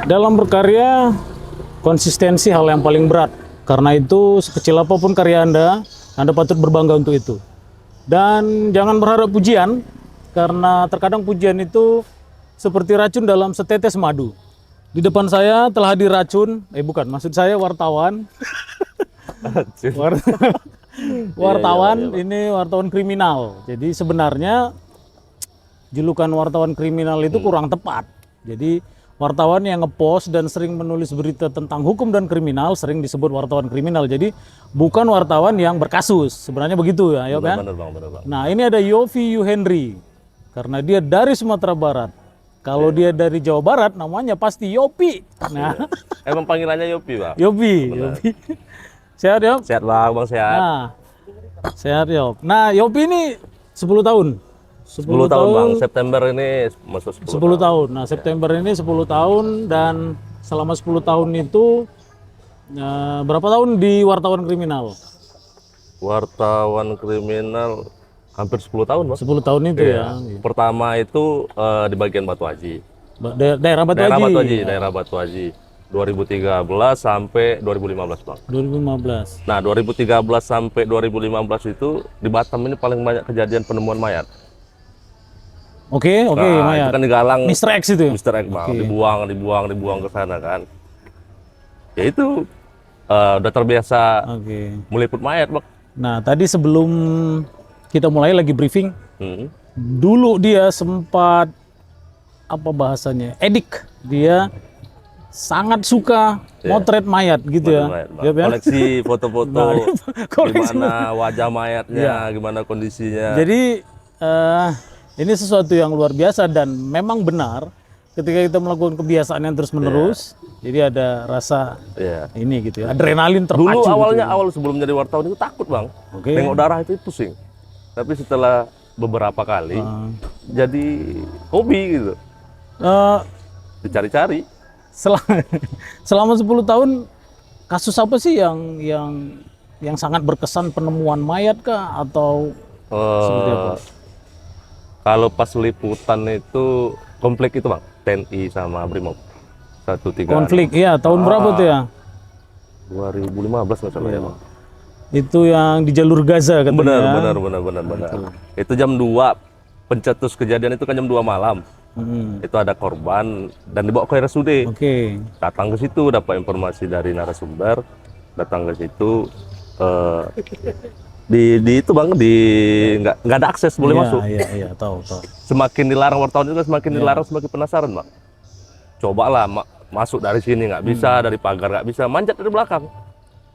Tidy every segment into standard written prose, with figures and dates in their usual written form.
Dalam berkarya, konsistensi hal yang paling berat. Karena itu, sekecil apapun karya Anda patut berbangga untuk itu. Dan jangan berharap pujian, karena terkadang pujian itu seperti racun dalam setetes madu. Di depan saya telah hadir racun, bukan, maksud saya wartawan. Wartawan, ini wartawan kriminal. Jadi sebenarnya julukan wartawan kriminal itu kurang tepat. Jadi wartawan yang ngepost dan sering menulis berita tentang hukum dan kriminal sering disebut wartawan kriminal. Jadi bukan wartawan yang berkasus. Sebenarnya begitu ya, Yop, kan? Bener, Bang. Nah, ini ada Yofi Yuhendri. Karena dia dari Sumatera Barat. Kalau dia dari Jawa Barat namanya pasti Yopi. Nah, Emang panggilannya Yopi, Bang? Yopi. Sehat, Yop? Sehat, Bang. Bang sehat. Nah, sehat, Yop. Nah, Yopi ini 10 tahun. 10 tahun, Bang. September ini masuk 10 tahun. Nah, September ini 10 tahun dan selama 10 tahun itu berapa tahun di wartawan kriminal? Wartawan kriminal hampir 10 tahun, Bang. 10 tahun itu ya. Pertama itu di bagian Batu Haji. Daerah Batu Haji. Daerah Batu Haji. 2013 sampai 2015, Bang. 2015. Nah, 2013 sampai 2015 itu di Batam ini paling banyak kejadian penemuan mayat. Oke, Nah, mayat. itu kan di Galang Mr. X itu ya? Mr. X, Bang. Dibuang ke sana kan. Ya itu udah terbiasa meliput mayat, Bang. Nah, tadi sebelum kita mulai lagi briefing, dulu dia sempat apa bahasanya? Edik. Dia sangat suka motret mayat gitu ya. Koleksi foto-foto koleksi. gimana wajah mayatnya, gimana kondisinya. Jadi ini sesuatu yang luar biasa dan memang benar ketika kita melakukan kebiasaan yang terus-menerus, jadi ada rasa ini gitu ya, adrenalin terpacu. Dulu awalnya gitu. sebelum jadi wartawan itu takut, Bang. Tengok darah itu pusing. Tapi setelah beberapa kali jadi hobi gitu. Dicari-cari. Selama 10 tahun kasus apa sih yang sangat berkesan, penemuan mayat kah atau seperti apa? Kalau pas liputan itu konflik itu, Bang, TNI sama Brimob 13. Konflik, iya, tahun berapa tuh ya? 2015 nggak salah ya, Bang. Itu yang di jalur Gaza katanya. Benar. Itu jam 2 pencetus kejadian itu kan jam 2 malam. Itu ada korban dan dibawa ke RSUD. Datang ke situ, dapat informasi dari narasumber, datang ke situ. Di itu, Bang, nggak ada akses boleh masuk. Iya, tahu. Semakin dilarang wartawan itu semakin dilarang, semakin penasaran, Bang. Cobalah masuk dari sini, nggak bisa, dari pagar nggak bisa, manjat dari belakang.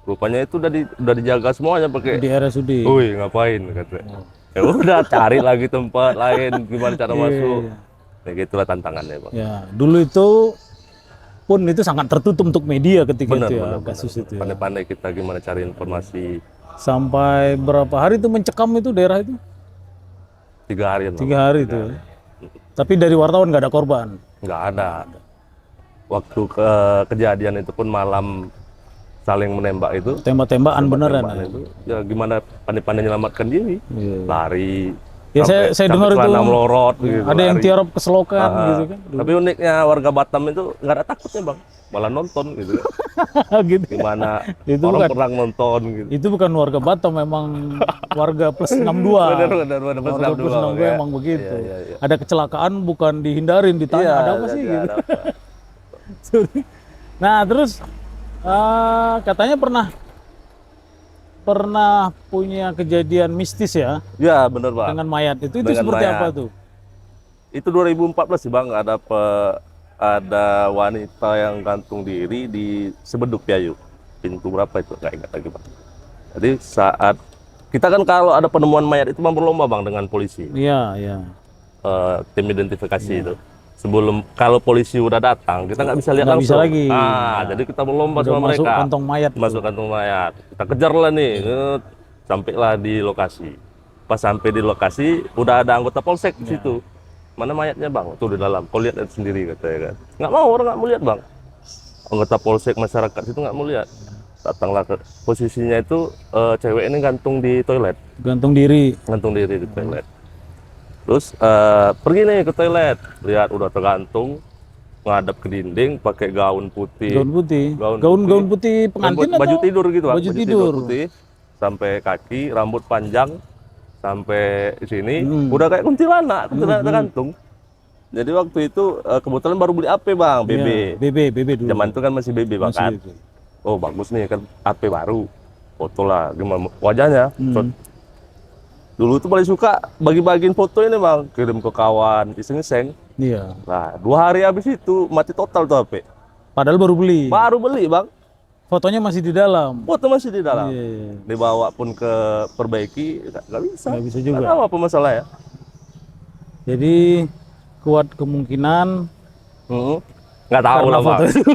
Rupanya itu udah dijaga semuanya pakai di RSUD. Wih, ngapain kata. Ya udah, cari lagi tempat lain gimana cara masuk. Ya gitulah tantangannya, Bang. Ya, dulu itu pun itu sangat tertutup untuk media ketika itu ya, kasus itu. Pandai-pandai kita gimana cari informasi. Sampai berapa hari itu mencekam itu daerah itu? 3 hari. 3 hari itu. Tapi dari wartawan nggak ada korban? Nggak ada. Waktu kejadian itu pun malam saling menembak itu. Tembak-tembakan beneran. Itu, ya gimana pandai-pandai menyelamatkan diri. Lari. Ya saya dengar itu melorot, gitu, ada yang tiarap ke selokan gitu kan. Tapi uniknya warga Batam itu nggak ada takutnya, Bang. Malah nonton gitu. Gitu. Gimana itu orang perang nonton gitu. Itu bukan warga Batam, memang warga plus 62. Benar, warga plus 62 emang begitu. Iya. Ada kecelakaan bukan dihindarin, ditanya ada apa sih gitu. Nah, terus katanya pernah punya kejadian mistis ya? Ya, benar, Bang. Dengan mayat itu seperti mayat. Apa tuh? Itu 2014 sih, Bang, ada wanita yang gantung diri di Sebeduk Piayu. Pintu berapa itu? Nggak ingat lagi, Bang. Jadi saat kita kan kalau ada penemuan mayat itu berlomba, Bang, dengan polisi. Iya. Tim identifikasi itu. Sebelum kalau polisi udah datang, kita nggak bisa lihat langsung. Lagi. Jadi kita berlomba sama mereka. Masuk kantong mayat. Kita kejar lah nih. Sampailah di lokasi. Pas sampai di lokasi, udah ada anggota polsek di situ. Mana mayatnya, Bang? Tuh di dalam. Kau lihat sendiri, katanya kan. Nggak mau, orang nggak mau lihat, Bang. Anggota polsek, masyarakat situ nggak mau lihat. Datanglah ke posisinya itu, cewek ini gantung di toilet. Gantung diri di toilet. Terus pergi nih ke toilet, lihat udah tergantung, ngadap ke dinding pakai gaun putih. Gaun putih. Gaun Gaun putih pengantin atau baju tidur gitu, Bang. baju tidur putih sampai kaki, rambut panjang sampai sini, udah kayak kuntilanak tergantung. Jadi waktu itu kebetulan baru beli AP, Bang, BB. Ya, BB dulu. Zaman itu kan masih BB, Bang, Masih kan. BB. Oh, bagus nih kan AP baru. Foto lah gimana wajahnya. Dulu tuh paling suka bagi-bagiin foto ini, Bang, kirim ke kawan, iseng-iseng. Iya. Nah, 2 hari habis itu mati total tuh HP. Padahal baru beli. Baru beli, Bang. Fotonya masih di dalam. Foto masih di dalam. Iya. Dibawa pun ke perbaiki, nggak bisa. Nggak bisa juga. Nggak tahu apa masalah ya. Jadi kuat kemungkinan Nggak tahu karena lah, Bang. foto itu.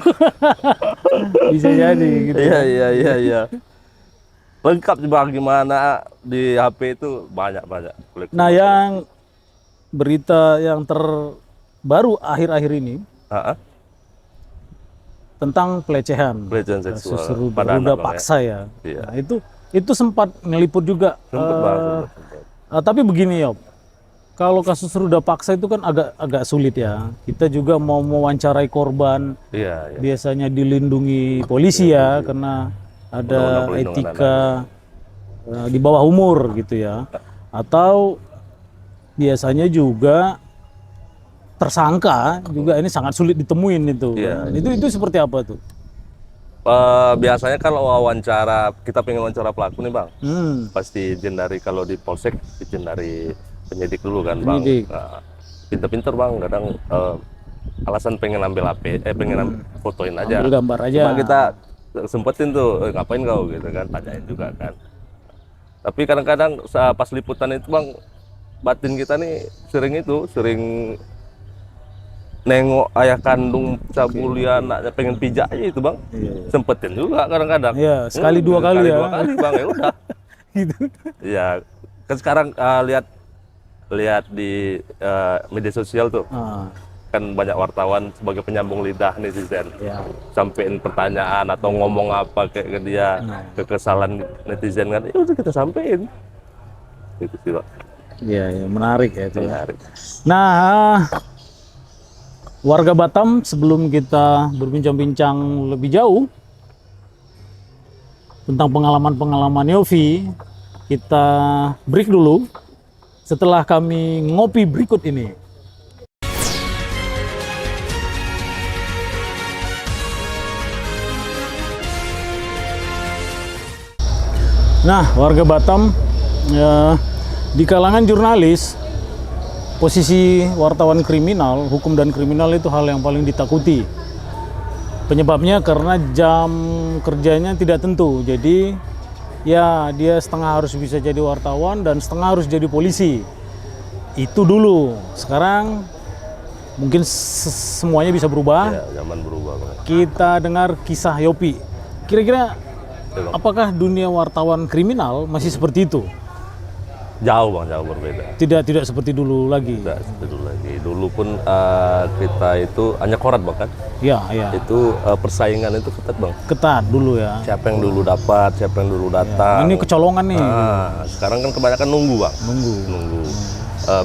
Bisa jadi gitu. Iya. Lengkap sih, Bang, gimana di HP itu banyak koleksi. Nah, yang berita yang terbaru akhir-akhir ini tentang pelecehan seksual kasus pada ruda anak, paksa ya. Iya. Nah, itu sempat ngeliput juga. Sempat. Tapi begini, Yob. Kalau kasus ruda paksa itu kan agak sulit ya. Kita juga mau mewawancarai korban. Iya. Biasanya dilindungi polisi ya, karena ada etika di bawah umur gitu ya. Atau biasanya juga tersangka juga ini sangat sulit ditemuin itu. Iya. Itu seperti apa tuh? Biasanya kalau wawancara, kita pengen wawancara pelaku nih, Bang. Pasti izin dari, kalau di polsek izin dari penyidik dulu kan, Bang. Nah, pinter-pinter, Bang, kadang alasan pengen ambil HP, pengen fotoin aja. Ambil gambar aja. Cuma kita sempetin tuh, ngapain kau gitu kan, tanyain juga kan. Tapi kadang-kadang pas liputan itu, Bang, batin kita nih sering nengok ayah kandung cabulia anaknya pengen pijak aja itu, Bang. Sempetin juga kadang-kadang. Iya, sekali dua kali ya. 2 kali, Bang, ya udah. Gitu. Iya, kan sekarang lihat di media sosial tuh. Kan banyak wartawan sebagai penyambung lidah netizen, sampein pertanyaan atau ngomong apa kayak ke dia, kekesalan netizen kan, udah kita sampein. Itu sih, Pak. Iya, menarik ya itu. Menarik. Nah, warga Batam, sebelum kita berbincang-bincang lebih jauh tentang pengalaman-pengalaman Yofi, kita break dulu. Setelah kami ngopi berikut ini. Nah, warga Batam, ya, di kalangan jurnalis, posisi wartawan kriminal, hukum dan kriminal itu hal yang paling ditakuti. Penyebabnya karena jam kerjanya tidak tentu. Jadi, ya dia setengah harus bisa jadi wartawan dan setengah harus jadi polisi. Itu dulu. Sekarang mungkin semuanya bisa berubah. Ya, zaman berubah, Bang. Kita dengar kisah Yopi. Kira-kira apakah dunia wartawan kriminal masih seperti itu? Jauh, Bang, jauh berbeda. Tidak seperti dulu lagi. Tidak seperti dulu lagi. Dulu pun kita itu hanya koran, Bang, kan? Ya. Itu persaingan itu ketat, Bang. Ketat dulu ya. Siapa yang dulu dapat, siapa yang dulu datang. Ini kecolongan nih. Sekarang kan kebanyakan nunggu, Bang. Nunggu.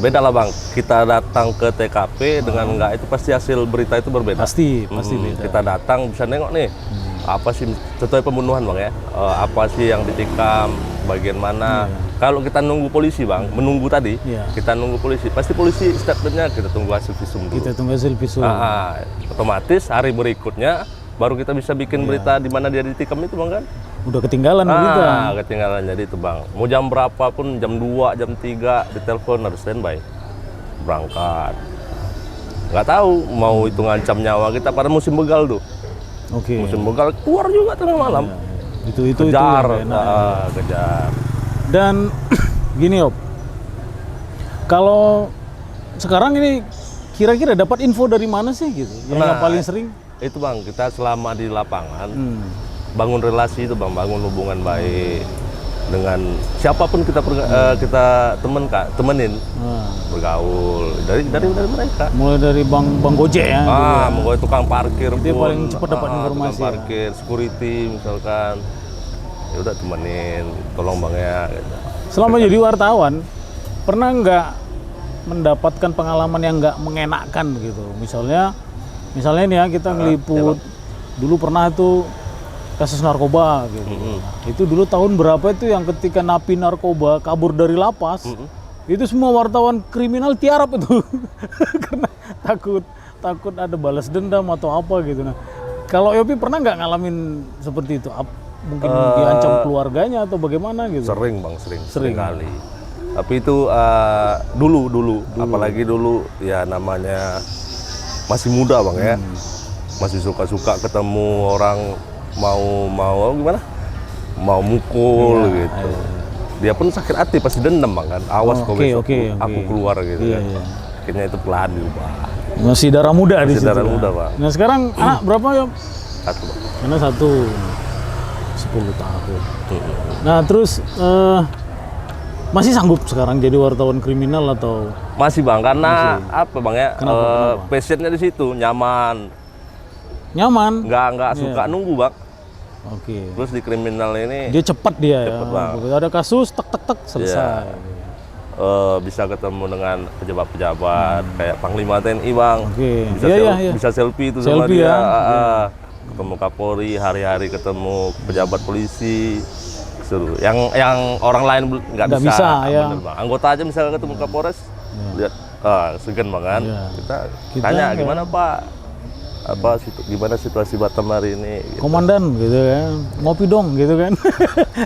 Beda lah, Bang. Kita datang ke TKP dengan enggak itu pasti hasil berita itu berbeda. Pasti beda. Kita datang bisa nengok nih. Apa sih contohnya pembunuhan, Bang, ya? Apa sih yang ditikam, bagian mana? Kalau kita nunggu polisi, Bang, menunggu tadi, kita nunggu polisi, pasti polisi statementnya kita tunggu hasil visum dulu. Kita tunggu hasil visum. Otomatis hari berikutnya baru kita bisa bikin berita di mana dia ditikam itu, Bang, kan? Udah ketinggalan kita. Ketinggalan jadi itu, Bang. Mau jam berapa pun, jam 2, jam 3 ditelepon harus standby. Berangkat. Nggak tahu mau itu ngancam nyawa kita pada musim begal tuh. Musim begal keluar juga tengah malam. Itu kejar. Kejar. Dan gini, Op. Kalau sekarang ini kira-kira dapat info dari mana sih gitu? Yang paling sering? Itu, Bang, kita selama di lapangan bangun relasi itu, Bang, bangun hubungan baik dengan siapapun kita temenin, bergaul dari mereka. Mulai dari bang Gojek ya. Mulai tukang parkir dia pun, paling cepat dapat informasi. Tukang parkir, security misalkan, ya udah temenin, tolong Bang ya. Gitu. Selama jadi wartawan, pernah nggak mendapatkan pengalaman yang nggak mengenakan gitu? Misalnya Misalnya nih ya kita ngeliput dulu pernah tuh kasus narkoba gitu. Itu dulu tahun berapa itu yang ketika napi narkoba kabur dari lapas, itu semua wartawan kriminal tiarap itu karena takut ada balas dendam atau apa gitu. Nah, kalau Yopi pernah nggak ngalamin seperti itu? Mungkin diancam keluarganya atau bagaimana gitu? Sering bang, sering kali. Tapi itu dulu, apalagi dulu ya namanya masih muda bang ya, masih suka ketemu orang mau gimana, mau mukul gitu. Dia pun sakit hati pasti dendam bang kan, awas kok besok aku keluar gitu kan. Akhirnya itu pelan diubah. Masih darah muda di situ. Darah muda bang. Nah sekarang anak berapa ya? 1 bang. Karena 10 tahun. Nah terus masih sanggup sekarang jadi wartawan kriminal atau? Masih bang, karena apa bang ya? Kenapa? Passionnya di situ, nyaman. Nggak suka nunggu bang. Oke. Terus di kriminal ini dia cepat dia cepet ya. Banget. Ada kasus tek selesai. Bisa ketemu dengan pejabat-pejabat kayak Panglima TNI bang. Bisa selfie itu sama selfie dia. Ya. Ketemu Kapolri, hari-hari ketemu pejabat polisi. Seru. Yang orang lain nggak bisa. Ya. Bang. Anggota aja misalnya ketemu Kapolres, lihat segan bang kan. Kita tanya gimana Pak? Gimana situasi Batam hari ini? Gitu. Komandan gitu kan, ngopi dong gitu kan.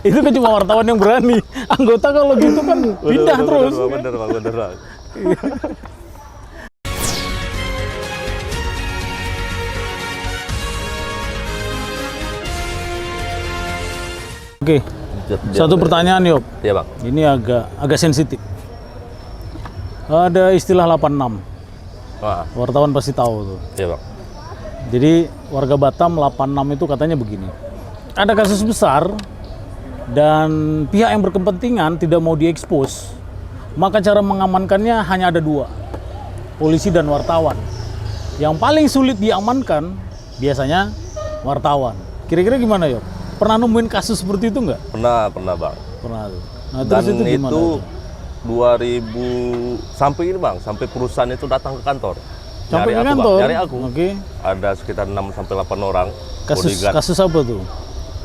Itu kan cuma wartawan yang berani. Anggota kalau gitu kan pindah terus. Bener bang. Oke, satu pertanyaan Yop. Iya bang. Ini agak sensitif. Ada istilah 86. Wartawan pasti tahu tuh. Iya bang. Jadi warga Batam 86 itu katanya begini. Ada kasus besar dan pihak yang berkepentingan tidak mau diekspos. Maka cara mengamankannya hanya ada 2. Polisi dan wartawan. Yang paling sulit diamankan biasanya wartawan. Kira-kira gimana Yop? Pernah nemuin kasus seperti itu nggak? Pernah bang. Pernah tuh. Nah, dan terus itu gimana? Itu 2000 sampai perusahaan itu datang ke kantor. Sampai ke kantor? Nyari aku. Oke. Ada sekitar 6-8 orang. Kasus apa tuh?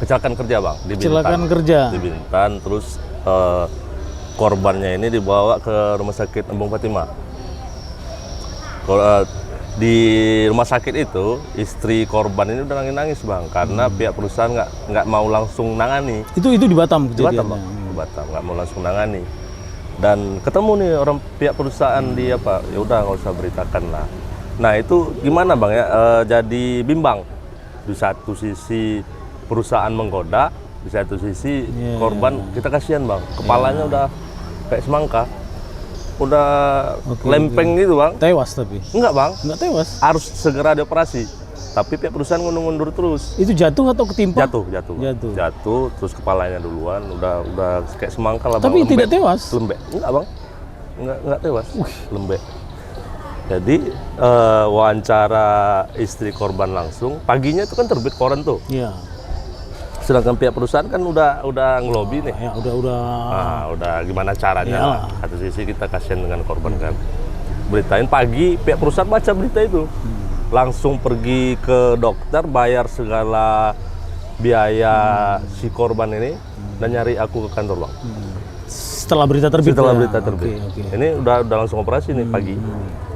Kecelakaan kerja bang. Kecelakaan kerja. Di Bintan, terus korbannya ini dibawa ke rumah sakit Embung Fatimah. Di rumah sakit itu istri korban ini udah nangis bang, karena pihak perusahaan nggak mau langsung nangani. Itu di Batam kejadiannya? Di Batam bang, di Batam nggak mau langsung nangani. Dan ketemu nih orang pihak perusahaan di apa, ya udah nggak usah beritakan lah. Nah itu gimana bang ya, jadi bimbang. Di satu sisi perusahaan menggoda, di satu sisi korban kita kasihan bang, kepalanya udah kayak semangka. Udah lempeng gitu bang. Tewas tapi? Enggak bang. Enggak tewas? Harus segera dioperasi. Tapi pihak perusahaan ngundur terus. Itu jatuh atau ketimpa? Jatuh, terus kepalanya duluan. Udah kayak semangka lah bang. Tapi tidak tewas? Lembek. Enggak bang. Enggak tewas. Lembek. Jadi wawancara istri korban langsung. Paginya itu kan terbit koran tuh. Iya. Sedangkan pihak perusahaan kan udah ngelobi nih. Ya, udah gimana caranya. Satu sisi kita kasihan dengan korban kan. Beritain pagi, pihak perusahaan baca berita itu. Langsung pergi ke dokter, bayar segala biaya si korban ini dan nyari aku ke kantor bang. Setelah berita terbit? Setelah berita terbit. Okay. Ini udah langsung operasi nih pagi.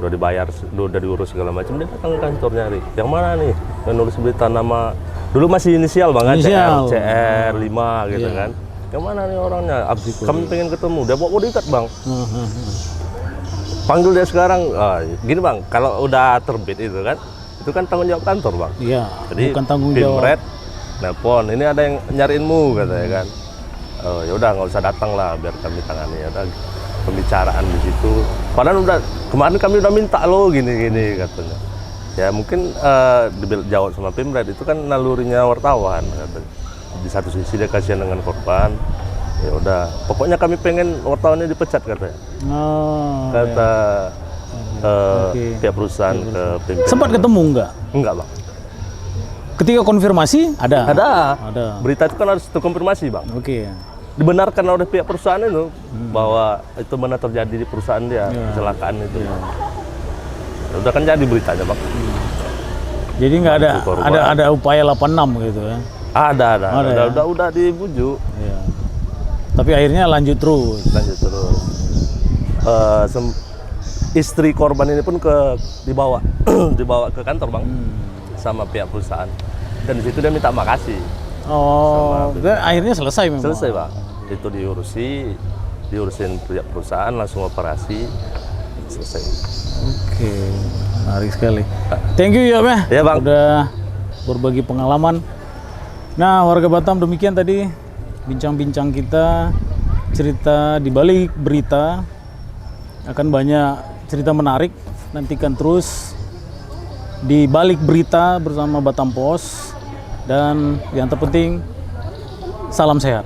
Udah dibayar, udah diurus segala macam. Dia datang ke kantor nyari. Yang mana nih? Yang nulis berita nama. Dulu masih inisial bang, CR 5 gitu kan. Yang mana nih orangnya? Kami pengen ketemu. Dia bawa bodyguard bang. Panggil dia sekarang. Gini bang, kalau udah terbit itu kan tanggung jawab kantor bang. Iya. Jadi bukan tanggung jawab. Pimret nelpon, ini ada yang nyariinmu katanya kan. Oh ya udah nggak usah datang lah, biar kami tangani. Ada pembicaraan di situ. Padahal kemarin kami udah minta lo gini katanya. Ya mungkin dijawab sama Pimret, itu kan nalurinya wartawan katanya. Di satu sisi dia kasihan dengan korban. Ya udah, pokoknya kami pengen wartawannya dipecat katanya. Kata pihak perusahaan ke Pimret. Sempat ketemu nggak? Enggak bang. Ketika konfirmasi ada. Berita itu kan harus terkonfirmasi bang. Oke. Dibenarkan oleh pihak perusahaan itu bahwa itu benar terjadi di perusahaan dia, kecelakaan itu. Udah kan jadi beritanya bang. Jadi nggak ada bantu korban. ada upaya 86 gitu ya. Ada, ya? udah dibujuk. Iya. Tapi akhirnya lanjut terus. Lanjut terus. Istri korban ini pun dibawa dibawa ke kantor bang sama pihak perusahaan. Dan di situ dia minta makasih. Oh, akhirnya selesai memang. Selesai bang. Itu diurusin pihak perusahaan, langsung operasi, selesai. Oke, menarik sekali. Thank you ya, Bang. Ya, Bang. Udah berbagi pengalaman. Nah, warga Batam, demikian tadi bincang-bincang kita, cerita di balik berita. Akan banyak cerita menarik. Nantikan terus di balik berita bersama Batam Pos. Dan yang terpenting, salam sehat.